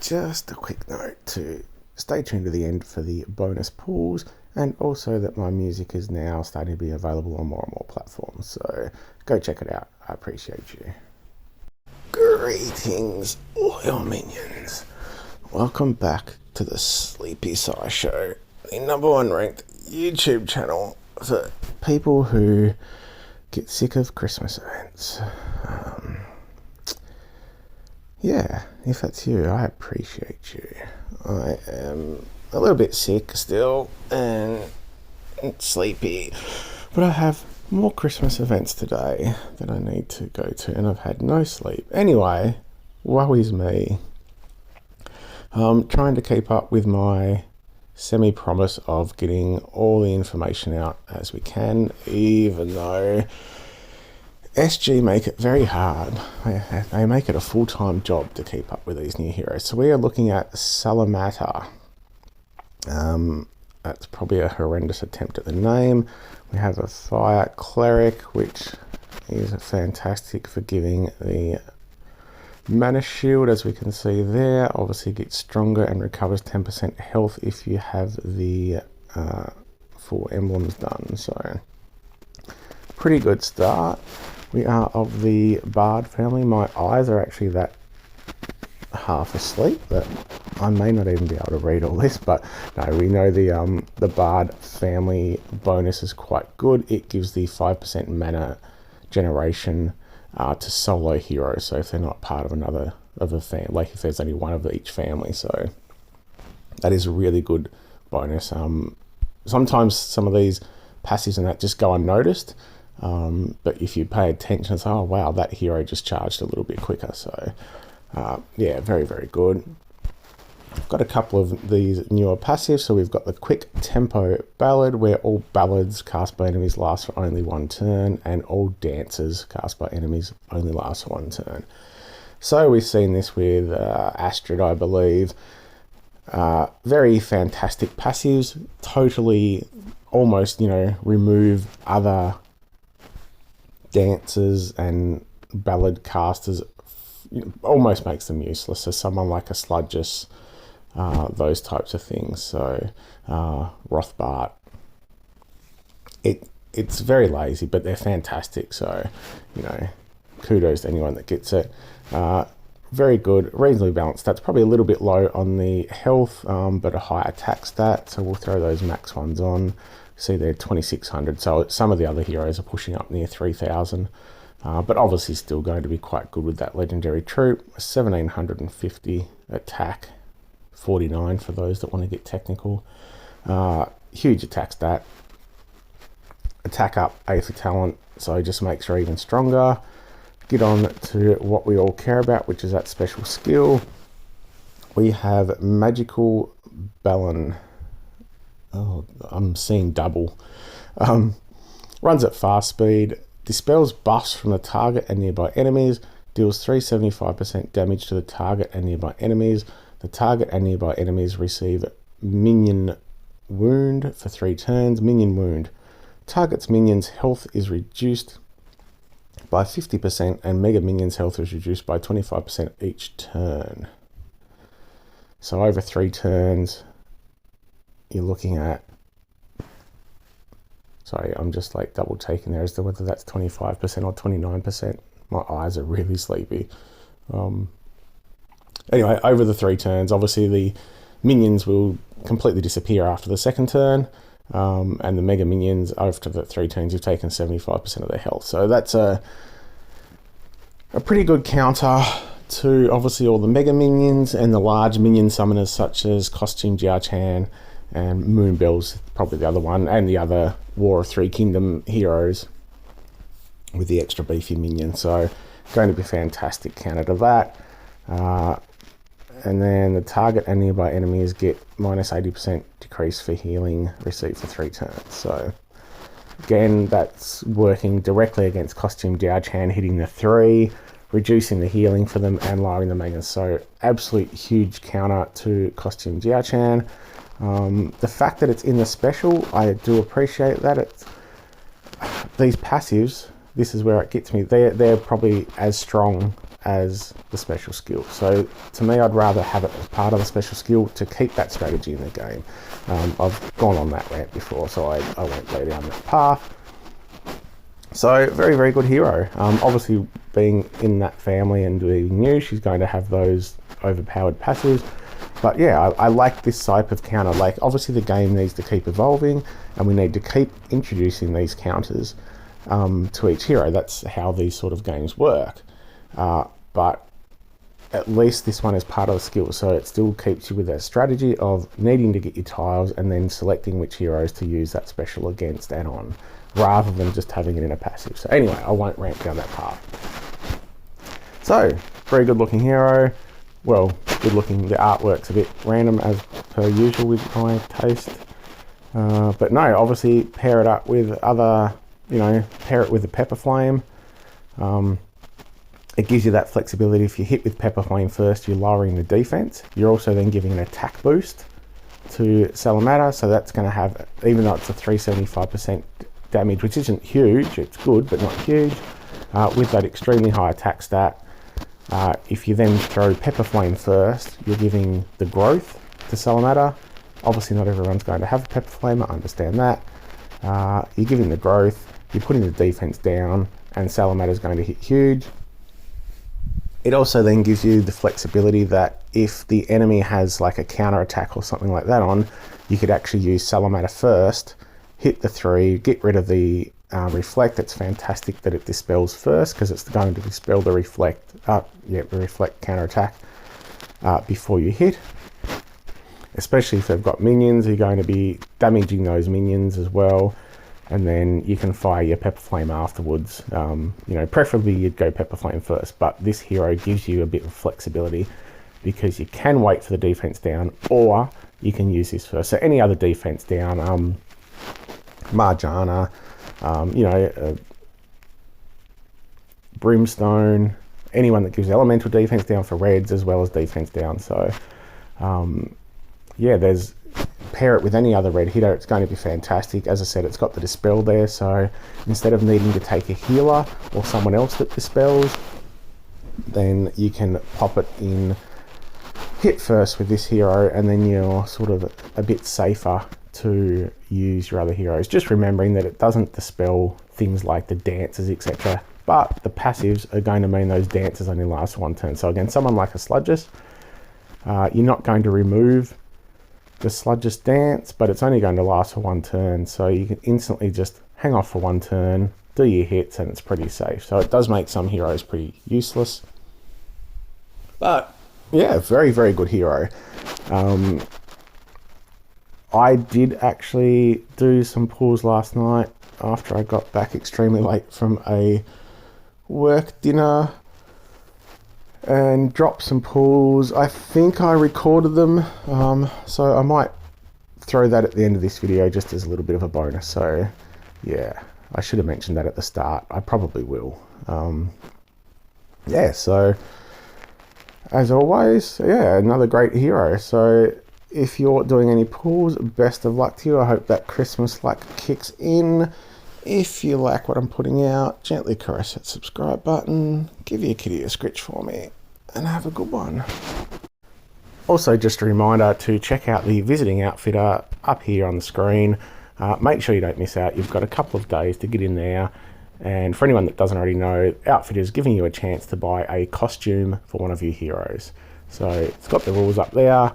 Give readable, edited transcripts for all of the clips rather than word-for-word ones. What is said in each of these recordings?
Just a quick note to stay tuned to the end for the bonus pools, and also that my music is now starting to be available on more and more platforms, so go check it out. I appreciate you. Greetings, loyal minions. Welcome back to the Sleepy Sci Show, the #1 ranked YouTube channel for people who get sick of Christmas events. Yeah, if that's you, I appreciate you. I am a little bit sick still and sleepy, but I have more Christmas events today that I need to go to, and I've had no sleep. Anyway, woe is me. I'm trying to keep up with my semi-promise of getting all the information out as we can, even though SG make it very hard. They make it a full-time job to keep up with these new heroes. So we are looking at Salimata. That's probably a horrendous attempt at the name. We have a fire cleric, which is fantastic for giving the mana shield, as we can see there. Obviously gets stronger and recovers 10% health if you have the 4 emblems done. So pretty good start. We are of the Bard family. My eyes are actually that half asleep that I may not even be able to read all this, but no, we know the Bard family bonus is quite good. It gives the 5% mana generation to solo heroes, so if they're not part of another of a family, like if there's only one of each family, so that is a really good bonus. Sometimes some of these passives and that just go unnoticed. But if you pay attention, it's, oh wow, that hero just charged a little bit quicker. So yeah, very, very good. I've got a couple of these newer passives. So we've got the quick tempo ballad, where all ballads cast by enemies last for only 1 turn, and all dances cast by enemies only last for 1 turn. So we've seen this with Astrid, I believe. Very fantastic passives. Totally, almost, remove other dancers and ballad casters, almost makes them useless. So someone like a Sludgus, those types of things. So Rothbart, it's very lazy, but they're fantastic. So kudos to anyone that gets it. Very good, reasonably balanced. That's probably a little bit low on the health, but a high attack stat. So we'll throw those max ones on. See, they're 2600, so some of the other heroes are pushing up near 3000, but obviously still going to be quite good with that legendary troop. 1750 attack, 49 for those that want to get technical. Huge attack stat. Attack up, Aether talent, so just makes her even stronger. Get on to what we all care about, which is that special skill. We have Magical Balon. Oh, I'm seeing double. Runs at fast speed, dispels buffs from the target and nearby enemies, deals 375% damage to the target and nearby enemies. The target and nearby enemies receive Minion Wound for 3 turns. Minion Wound. Target's minions' health is reduced by 50%, and Mega Minions' health is reduced by 25% each turn. So over 3 turns, you're looking at, sorry, I'm just like double taking there as to whether that's 25% or 29%. My eyes are really sleepy. Anyway, over the 3 turns, obviously the minions will completely disappear after the 2nd turn, and the Mega Minions, after the 3 turns, you've taken 75% of their health. So that's a pretty good counter to obviously all the Mega Minions and the large minion summoners such as Costume Jiao-Chan and Moonbell's probably the other one, and the other War of 3 Kingdom heroes with the extra beefy minion. So going to be fantastic counter to that. And then the target and nearby enemies get minus 80% decrease for healing received for 3 turns. So again, that's working directly against Costume Jiao-Chan, hitting the 3, reducing the healing for them and lowering the mega. So absolute huge counter to Costume Jiao-Chan. The fact that it's in the special, I do appreciate that. These passives, this is where it gets me. They're probably as strong as the special skill. So to me, I'd rather have it as part of the special skill to keep that strategy in the game. I've gone on that rant before, so I won't go down that path. So very, very good hero. Obviously being in that family and being new, she's going to have those overpowered passives. But yeah, I like this type of counter. Like, obviously the game needs to keep evolving and we need to keep introducing these counters to each hero. That's how these sort of games work. But at least this one is part of the skill, so it still keeps you with that strategy of needing to get your tiles and then selecting which heroes to use that special against and on, rather than just having it in a passive. So anyway, I won't rant down that path. So, very good looking hero. Well, good looking. The artwork's a bit random as per usual with my taste. But no, obviously pair it up with other, pair it with the Pepper Flame. It gives you that flexibility. If you hit with Pepper Flame first, you're lowering the defense. You're also then giving an attack boost to Salimata, so that's going to have, even though it's a 375% damage, which isn't huge, it's good, but not huge, with that extremely high attack stat. If you then throw Pepper Flame first, you're giving the growth to Salimata. Obviously not everyone's going to have a Pepper Flame, I understand that. You're giving the growth, you're putting the defense down, and Salimata's going to hit huge. It also then gives you the flexibility that if the enemy has like a counter attack or something like that on, you could actually use Salimata first, hit the 3, get rid of the reflect. It's fantastic that it dispels first, because it's going to dispel the reflect counter attack before you hit. Especially if they've got minions, you're going to be damaging those minions as well. And then you can fire your Pepper Flame afterwards. Preferably you'd go Pepper Flame first, but this hero gives you a bit of flexibility because you can wait for the defense down, or you can use this first. So any other defense down, Marjana, Brimstone, anyone that gives elemental defense down for reds as well as defense down. So pair it with any other red hitter, it's going to be fantastic. As I said, it's got the dispel there, so instead of needing to take a healer or someone else that dispels, then you can pop it in, hit first with this hero, and then you're sort of a bit safer to use your other heroes. Just remembering that it doesn't dispel things like the dances, etc. But the passives are going to mean those dances only last 1 turn. So again, someone like a Sludgist, you're not going to remove the Sludgist dance, but it's only going to last for 1 turn, so you can instantly just hang off for 1 turn, do your hits, and it's pretty safe. So it does make some heroes pretty useless, but yeah, very, very good hero. I did actually do some pulls last night after I got back extremely late from a work dinner, and dropped some pulls. I think I recorded them, so I might throw that at the end of this video just as a little bit of a bonus. So yeah, I should have mentioned that at the start. I probably will. So as always, another great hero. So if you're doing any pulls, best of luck to you. I hope that Christmas luck kicks in. If you like what I'm putting out, gently caress that subscribe button, give your kitty a scritch for me, and have a good one. Also, just a reminder to check out the visiting outfitter up here on the screen. Make sure you don't miss out. You've got a couple of days to get in there. And for anyone that doesn't already know, Outfitter is giving you a chance to buy a costume for one of your heroes. So it's got the rules up there.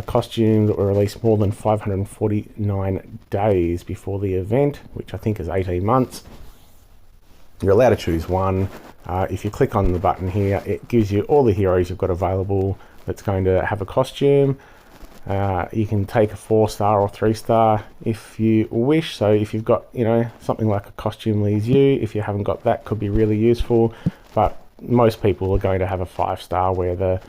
Costumes that were released more than 549 days before the event, which I think is 18 months. You're allowed to choose one. If you click on the button here, it gives you all the heroes you've got available that's going to have a costume. You can take a 4-star or 3-star if you wish. So if you've got, something like a costume leaves you, if you haven't got that, could be really useful. But most people are going to have a 5-star where the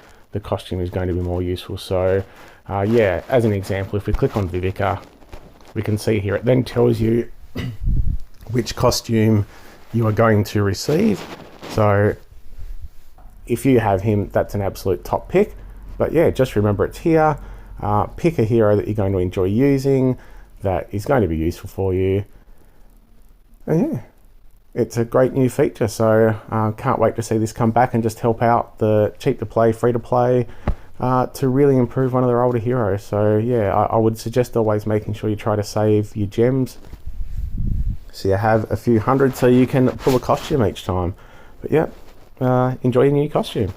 costume is going to be more useful. So as an example, if we click on Vivica, we can see here it then tells you which costume you are going to receive. So if you have him, that's an absolute top pick. But yeah, just remember it's here. Pick a hero that you're going to enjoy using, that is going to be useful for you. And it's a great new feature, so can't wait to see this come back and just help out the cheap to play, free to play, to really improve one of their older heroes. So yeah, I would suggest always making sure you try to save your gems so you have a few hundred so you can pull a costume each time. But yeah, enjoy your new costume.